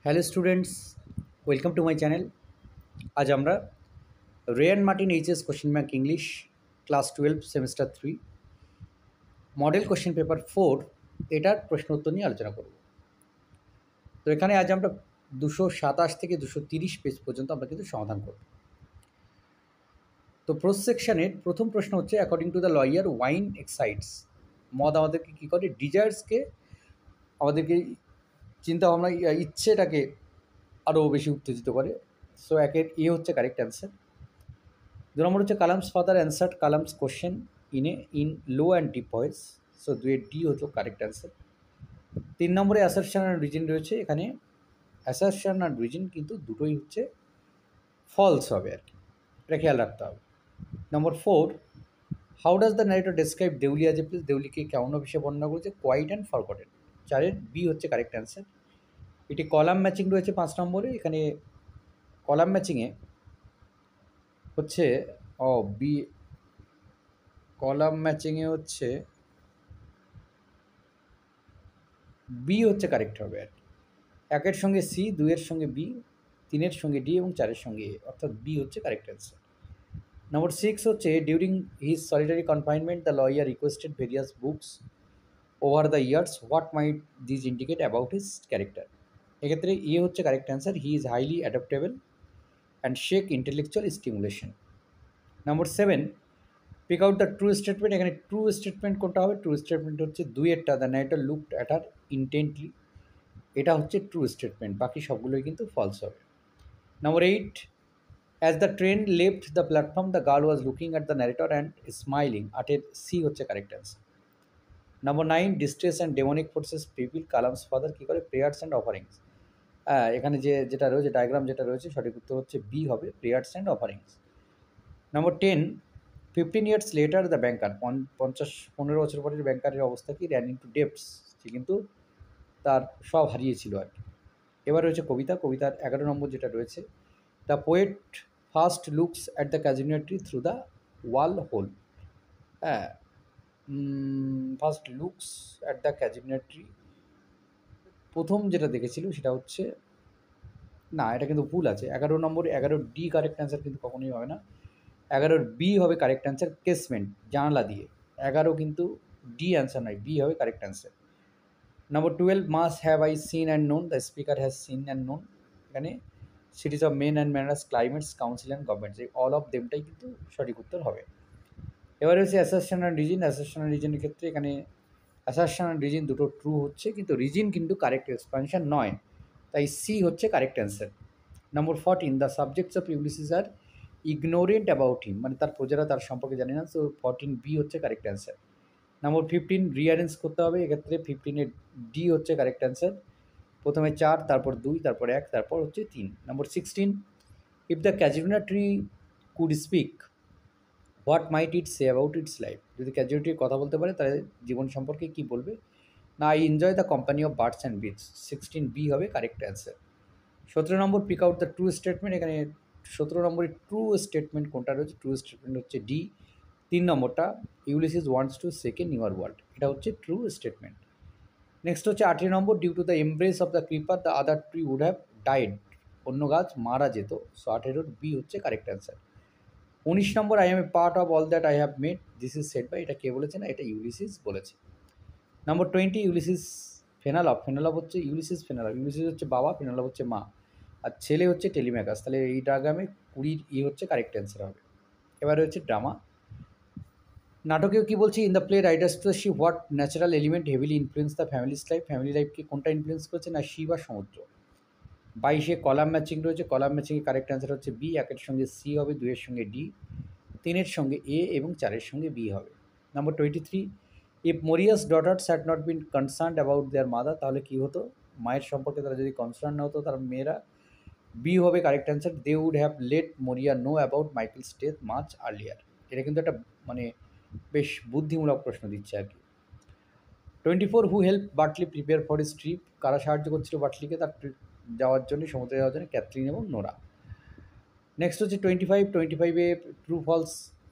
Hello students, welcome to my channel. আজ আমরা রে and Martin HS question bank English class 12 semester 3 model question paper 4 এটার প্রশ্ন উত্তর নিয়ে আলোচনা করব। তো এখানে আজ আমরা 227 থেকে 230 পেজ পর্যন্ত আমরা কিন্তু সমাধান করব। তো প্রোস সেকশনের প্রথম প্রশ্ন হচ্ছে, according to the lawyer wine excites, মদ আমাদেরকে কী করে, ডিজায়ার্সকে আমাদেরকে চিন্তাভাবনা ইচ্ছেটাকে আরও বেশি উত্তেজিত করে। সো একের এ হচ্ছে কারেক্ট অ্যান্সার। 2 নম্বর হচ্ছে Kalam's father answered Kalam's question in low and deep voice. So 2 এর ডি হচ্ছে কারেক্ট অ্যান্সার। 3 নম্বরে অ্যাসারশন অ্যান্ড রিজন রয়েছে, এখানে অ্যাসারশন অ্যান্ড রিজন কিন্তু দুটোই হচ্ছে ফলস হবে আর কি, এটা খেয়াল রাখতে হবে। Number 4, how does the narrator describe Deoli as a place, দেউলিকে কেমন হিসেবে বর্ণনা করেছে, কোয়াইট অ্যান্ড ফরগটেন। 4 এর বি হচ্ছে কারেক্ট অ্যান্সার। এটি কলাম ম্যাচিং রয়েছে 5 নম্বরে, এখানে কলাম ম্যাচিংয়ে হচ্ছে বি, কলাম ম্যাচিংয়ে হচ্ছে বি হচ্ছে কারেক্ট হবে আর কি। 1 এর সঙ্গে সি, 2 এর সঙ্গে বি, 3 এর সঙ্গে ডি এবং 4 এর সঙ্গে এ, অর্থাৎ বি হচ্ছে কারেক্ট অ্যান্সার। নম্বর 6 হচ্ছে, during his solitary confinement the lawyer requested various books over the years, what might this indicate about his character. এক্ষেত্রে এ হচ্ছে correct answer, he is highly adaptable and seek intellectual stimulation. Number 7, pick out the true statement, এখানে true statement কোনটা হবে, true statement হচ্ছে 2 এরটা, the knitter looked at her intently, এটা হচ্ছে true statement, বাকি সবগুলোই কিন্তু ফলস হবে। Number 8, as the train left the platform the girl was looking at the narrator and smiling, 8 এর সি হচ্ছে correct answer. Number 9, distress and demonic forces people, Kalam's father কী করে, প্রেয়ার্স অ্যান্ড অফারিংস। এখানে যেটা রয়েছে, ডায়াগ্রাম যেটা রয়েছে, সঠিক উত্তর হচ্ছে বি হবে, prayers and offerings. Number 10, 15 years later the banker, 15 বছর পরের ব্যাংকারের অবস্থা কি, র্যান ইন্টু ডেপস, সে কিন্তু তার সব হারিয়েছিল আর কি। এবার রয়েছে কবিতার 11 নম্বর যেটা রয়েছে, the poet first looks at the casuarina tree through the wall hole. হ্যাঁ, first looks at the casuarina tree, প্রথম যেটা দেখেছিল সেটা হচ্ছে, না এটা কিন্তু ভুল আছে, 11 নম্বর, 11 ডি কারেক্ট অ্যান্সার কিন্তু কখনোই হবে না, 11 বি হবে কারেক্ট অ্যান্সার, কেসমেন্ট, জানালা দিয়ে। 11 কিন্তু ডি অ্যান্সার নয়, বি হবে correct answer. Number 12, much have I seen and known, the speaker has seen and known, এখানে cities of men and manners, climates, council and governments, এই all of দেমটাই কিন্তু সঠিক উত্তর হবে। এবার হচ্ছে assertion and reason, assertion and রিজনের ক্ষেত্রে এখানে অ্যাসারশন অ্যান্ড রিজন দুটো ট্রু হচ্ছে, কিন্তু রিজন কিন্তু কারেক্ট এক্সপানশন নয়, তাই সি হচ্ছে correct answer. Number 14, the subjects of Ulysses are ignorant about him, মানে তার প্রজারা তার সম্পর্কে জানে না, সো 14 বি হচ্ছে কারেক্ট অ্যান্সার। নম্বর 15, রিঅ্যারেঞ্জ করতে হবে, এক্ষেত্রে 15-এর ডি হচ্ছে কারেক্ট অ্যান্সার, প্রথমে 4, তারপর 2, তারপর 1, তারপর হচ্ছে 3। Number 16, if the casuarina tree could speak, what might it say about its life, যদি ক্যাজুরিটির কথা বলতে পারে তাহলে জীবন সম্পর্কে কী বলবে, না I enjoy the company of birds and beasts, 16 B হবে correct answer. 17 number, pick out the true statement, এখানে 17 নম্বরে ট্রু স্টেটমেন্ট কোনটা রয়েছে, ট্রু স্টেটমেন্ট হচ্ছে ডি, 3 নম্বরটা, Ulysses wants to second newer world, এটা হচ্ছে ট্রু স্টেটমেন্ট। নেক্সট হচ্ছে 18 number, due to the embrace of the creeper the other tree would have died, অন্য গাছ মারা যেত, সো 18 বি হচ্ছে correct answer. 19 number, I am a part of all that I have met, this is said by, এটা কে বলেছে, না এটা ইউলিসিস বলেছে। নম্বর 20, ইউলিসিস ফেনালভ, ফেনালভ হচ্ছে ইউলিসিস, ফেনালভ, ইউলিসিস হচ্ছে বাবা, ফেনালভ হচ্ছে মা, আর ছেলে হচ্ছে টেলিম্যাকাস, তাহলে এই ডায়াগ্রামে 20 ই হচ্ছে কারেক্ট অ্যান্সার হবে। এবারে হচ্ছে ড্রামা, নাটকেও কী বলছি, in the play riders to sea, what natural element heavily influence the families life, family লাইফকে কোনটা ইনফ্লুয়েন্স করছে, না শি বা সমুদ্র। 22-এ কলাম ম্যাচিং রয়েছে, কলাম ম্যাচিংয়ে কারেক্ট অ্যান্সার হচ্ছে বি, 1-এর সঙ্গে সি হবে, 2-এর সঙ্গে ডি, 3-এর সঙ্গে এ এবং 4-এর সঙ্গে বি হবে। নম্বর 23, if মরিয়াস daughters had not been concerned about their mother, তাহলে কী হতো, মায়ের সম্পর্কে তারা যদি কনসার্ন না হতো তার মেয়েরা, বি হবে correct answer, they would have let Maurya know about Michael's death much earlier, এটা কিন্তু একটা মানে বেশ বুদ্ধিমূলক প্রশ্ন দিচ্ছে আর কি। 24, who help Butley prepare for his trip, কারা সাহায্য করছিল বাটলিকে তার যাওয়ার জন্য, সমুদ্রে যাওয়ার জন্য, ক্যাথরিন এবং নোরা। নেক্সট হচ্ছে 25-এ ট্রু ফলস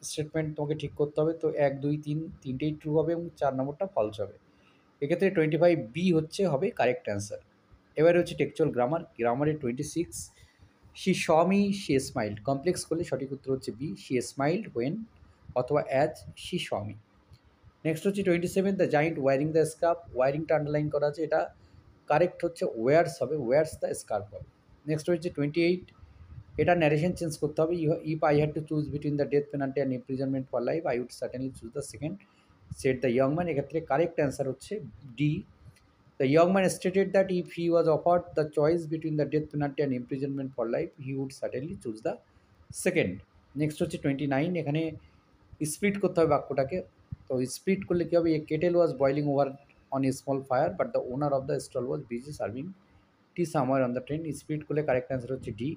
স্টেটমেন্ট তোমাকে ঠিক করতে হবে, তো 1, 2, 3 তিনটেই ট্রু হবে এবং 4 নম্বরটা ফলস হবে। এক্ষেত্রে 25 বি হবে কারেক্ট অ্যান্সার। এবারে হচ্ছে টেক্সচুয়াল গ্রামারে 26, she showed me she smiled, complex করলে সঠিক উত্তর হচ্ছে বি, শি স্মাইল্ড হোয়েন অথবা as she showed me. Next হচ্ছে 27, the giant wearing the scarf, ওয়ারিংটা আন্ডারলাইন করা আছে, এটা কারেক্ট হচ্ছে ওয়ার্স হবে, ওয়ার্স দ্য স্কার্ফ হবে। নেক্সট হচ্ছে 28, এটা ন্যারেশন চেঞ্জ করতে হবে, if I had to choose between the death penalty and imprisonment for life I would certainly choose the second, said the young man. এক্ষেত্রে correct answer হচ্ছে D, the young man stated that if he was offered the choice between the death penalty and imprisonment for life he would certainly choose the second. Next হচ্ছে 29, এখানে split করতে হবে বাক্যটাকে। তো split করলে কী হবে, a kettle was boiling over on a small fire but the owner of the stall was busy serving tea somewhere on the train. Split করলে correct answer হচ্ছে D,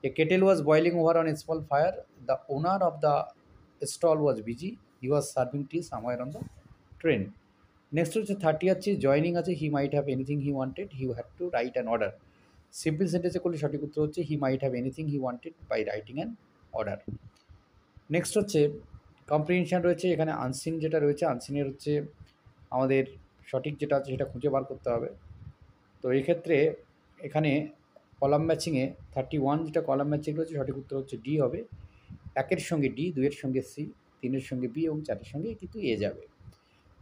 a kettle was boiling over on a small fire, the owner of the stall was busy, he was serving tea somewhere on the train. Next হচ্ছে 30 আছে, joining আছে, he might have anything he wanted, he had to write an order. Simple সেন্টেন্সে করলে সঠিক উত্তর হচ্ছে he might have anything he wanted by writing an order. Next হচ্ছে comprehension রয়েছে, এখানে আনসিন যেটা রয়েছে, আনসিনের হচ্ছে আমাদের সঠিক যেটা আছে সেটা খুঁজে বার করতে হবে। তো এক্ষেত্রে এখানে কলাম ম্যাচিংয়ে 31 যেটা কলাম ম্যাচিং রয়েছে সঠিক উত্তর হচ্ছে ডি হবে, একের সঙ্গে ডি, দুইয়ের সঙ্গে সি, তিনের সঙ্গে বি এবং চারের সঙ্গে কিন্তু এ যাবে।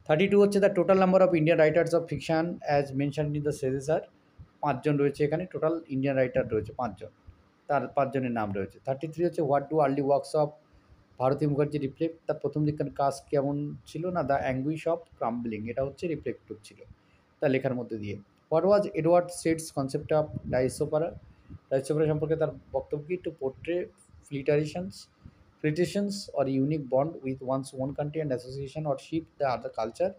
32 হচ্ছে the total number of Indian writers of fiction as mention in the সেজেসার, 5 জন রয়েছে এখানে, টোটাল ইন্ডিয়ান রাইটার রয়েছে 5 জন, তার 5 জনের নাম রয়েছে। 33 হচ্ছে what do early works of Bharati Mukherjee reflect, তার প্রথম দিককার কাজ কেমন ছিল না, দ্য অ্যাঙ্গুইশ অফ ক্রাম্বলিং, এটা হচ্ছে রিফ্লেক্টিভ ছিল তার লেখার মধ্যে দিয়ে। What was Edward Said's concept of diaspora, diaspora সম্পর্কে তার বক্তব্য কি, to portray fluctuations or unique bond with one's own country and association or ship the other culture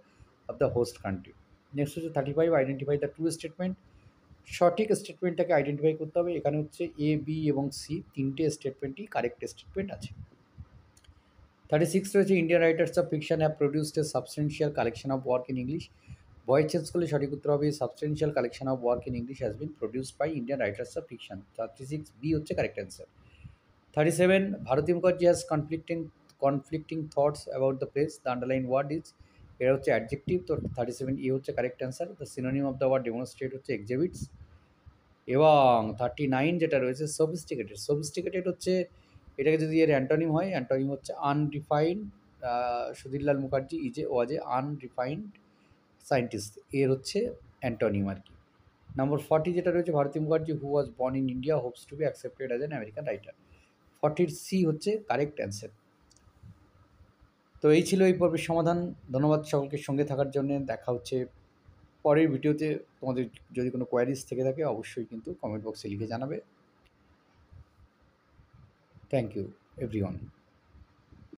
of the host country. Next হচ্ছে 35, আইডেন্টিফাই দ্য ট্রু স্টেটমেন্ট, সঠিক স্টেটমেন্টটাকে identify করতে হবে, এখানে হচ্ছে এ বি এবং সি তিনটে স্টেটমেন্টই কারেক্ট স্টেটমেন্ট আছে। 36 রয়েছে, Indian writers of fiction have produced a substantial collection of work in English, voice change করলে সঠিক উত্তর হবে substantial collection of work in English has been produced by Indian writers of fiction. 36 B হচ্ছে correct answer. 37, Bharati Mukherjee has conflicting thoughts about the place, the underline word is, এটা হচ্ছে adjective, তো 37 ই হচ্ছে কারেক্ট অ্যান্সার। The synonym of the word demonstrate হচ্ছে exhibits. এবং 39 যেটা রয়েছে সফিস্টিকেটেড হচ্ছে, এটাকে যদি এর অ্যান্টোনিম হয়, অ্যান্টোনিম হচ্ছে unrefined, Sudhirlal Mukherjee was a unrefined scientist, এর হচ্ছে অ্যান্টোনিম আর কি। নম্বর 40 যেটা রয়েছে, Bharati Mukherjee who was born in India hopes to be accepted as an American writer, 40 C হচ্ছে কারেক্ট অ্যান্সার। তো এই ছিল এই পর্বের সমাধান। ধন্যবাদ সকলকে সঙ্গে থাকার জন্য। দেখা হচ্ছে পরের ভিডিওতে। তোমাদের যদি কোনো কোয়ারিজ থেকে থাকে অবশ্যই কিন্তু কমেন্ট বক্সে লিখে জানাবে। Thank you everyone.